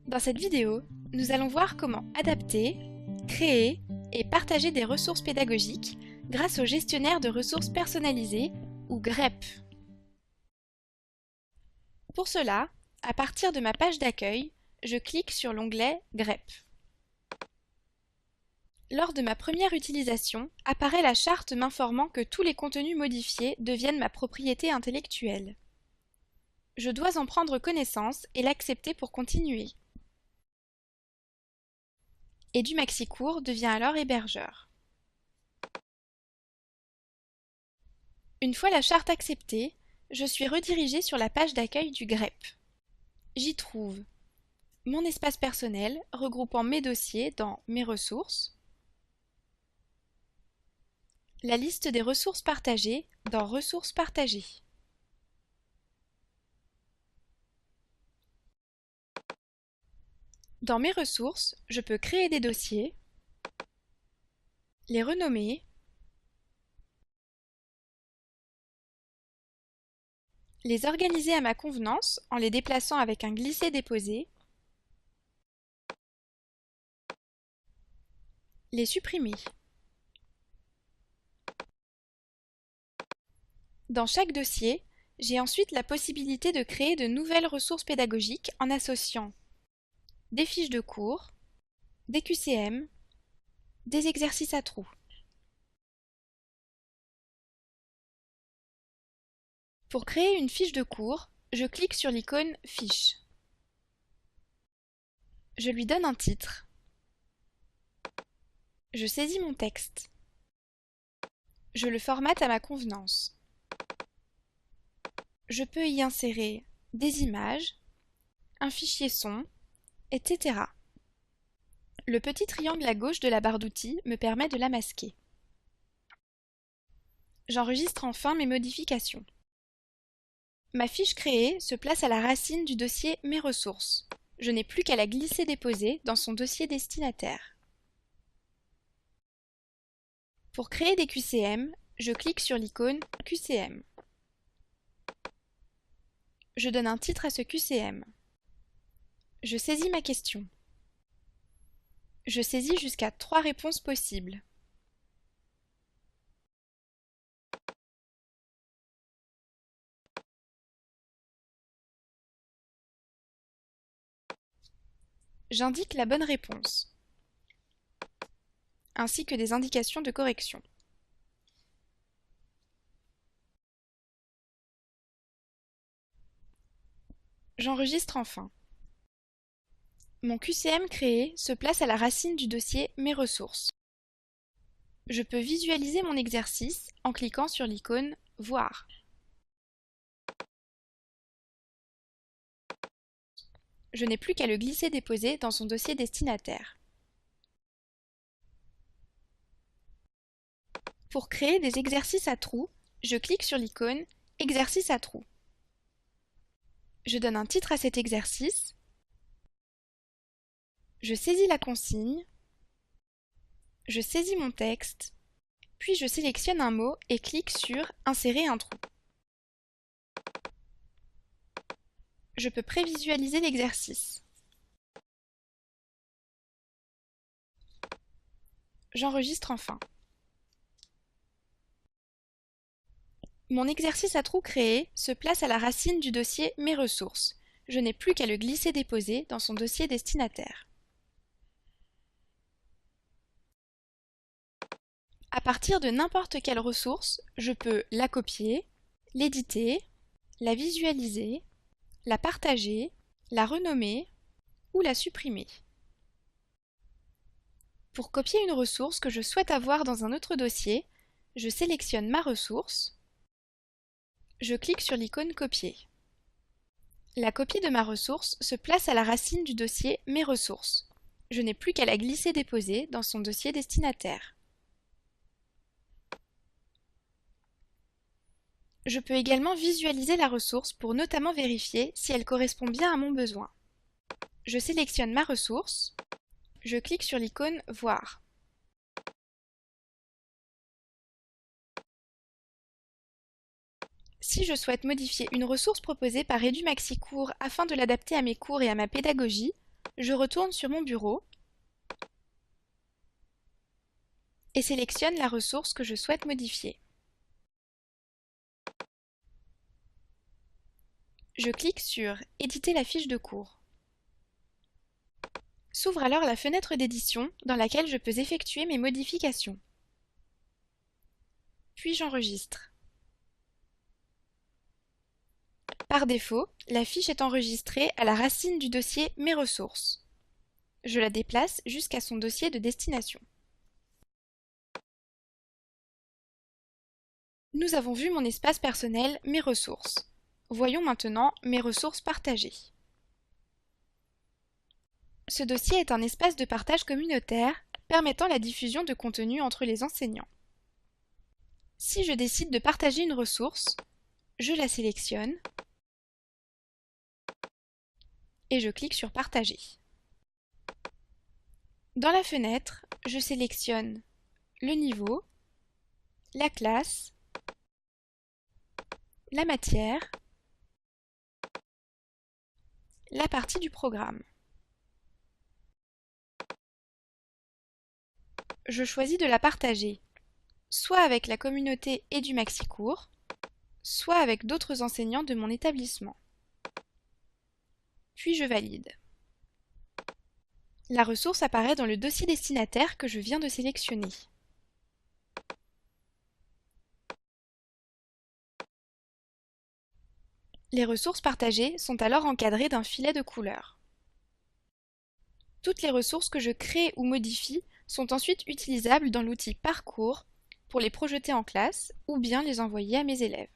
Dans cette vidéo, nous allons voir comment adapter, créer et partager des ressources pédagogiques grâce au gestionnaire de ressources personnalisées ou GREP. Pour cela, à partir de ma page d'accueil, je clique sur l'onglet GREP. Lors de ma première utilisation, apparaît la charte m'informant que tous les contenus modifiés deviennent ma propriété intellectuelle. Je dois en prendre connaissance et l'accepter pour continuer. EduMaxicours devient alors hébergeur. Une fois la charte acceptée, je suis redirigée sur la page d'accueil du GREP. J'y trouve mon espace personnel regroupant mes dossiers dans Mes ressources, la liste des ressources partagées dans Ressources partagées. Dans Mes ressources, je peux créer des dossiers, les renommer, les organiser à ma convenance en les déplaçant avec un glisser-déposer, les supprimer. Dans chaque dossier, j'ai ensuite la possibilité de créer de nouvelles ressources pédagogiques en associant des fiches de cours, des QCM, des exercices à trous. Pour créer une fiche de cours, je clique sur l'icône Fiche. Je lui donne un titre. Je saisis mon texte. Je le formate à ma convenance. Je peux y insérer des images, un fichier son, etc. Le petit triangle à gauche de la barre d'outils me permet de la masquer. J'enregistre enfin mes modifications. Ma fiche créée se place à la racine du dossier Mes ressources. Je n'ai plus qu'à la glisser-déposer dans son dossier destinataire. Pour créer des QCM, je clique sur l'icône QCM. Je donne un titre à ce QCM. Je saisis ma question. Je saisis jusqu'à 3 réponses possibles. J'indique la bonne réponse, ainsi que des indications de correction. J'enregistre enfin. Mon QCM créé se place à la racine du dossier Mes ressources. Je peux visualiser mon exercice en cliquant sur l'icône Voir. Je n'ai plus qu'à le glisser-déposer dans son dossier destinataire. Pour créer des exercices à trous, je clique sur l'icône Exercice à trous. Je donne un titre à cet exercice. Je saisis la consigne. Je saisis mon texte. Puis je sélectionne un mot et clique sur Insérer un trou. Je peux prévisualiser l'exercice. J'enregistre enfin. Mon exercice à trous créé se place à la racine du dossier Mes ressources. Je n'ai plus qu'à le glisser-déposer dans son dossier destinataire. À partir de n'importe quelle ressource, je peux la copier, l'éditer, la visualiser, la partager, la renommer ou la supprimer. Pour copier une ressource que je souhaite avoir dans un autre dossier, je sélectionne ma ressource, je clique sur l'icône Copier. La copie de ma ressource se place à la racine du dossier Mes ressources. Je n'ai plus qu'à la glisser-déposer dans son dossier destinataire. Je peux également visualiser la ressource pour notamment vérifier si elle correspond bien à mon besoin. Je sélectionne ma ressource, je clique sur l'icône Voir. Si je souhaite modifier une ressource proposée par EduMaxicours afin de l'adapter à mes cours et à ma pédagogie, je retourne sur mon bureau et sélectionne la ressource que je souhaite modifier. Je clique sur « Éditer la fiche de cours ». S'ouvre alors la fenêtre d'édition dans laquelle je peux effectuer mes modifications. Puis j'enregistre. Par défaut, la fiche est enregistrée à la racine du dossier « Mes ressources ». Je la déplace jusqu'à son dossier de destination. Nous avons vu mon espace personnel « Mes ressources ». Voyons maintenant « Mes ressources partagées ». Ce dossier est un espace de partage communautaire permettant la diffusion de contenu entre les enseignants. Si je décide de partager une ressource, je la sélectionne et je clique sur « Partager ». Dans la fenêtre, je sélectionne le niveau, la classe, la matière, la partie du programme. Je choisis de la partager, soit avec la communauté EduMaxiCours, soit avec d'autres enseignants de mon établissement. Puis je valide. La ressource apparaît dans le dossier destinataire que je viens de sélectionner. Les ressources partagées sont alors encadrées d'un filet de couleur. Toutes les ressources que je crée ou modifie sont ensuite utilisables dans l'outil Parcours pour les projeter en classe ou bien les envoyer à mes élèves.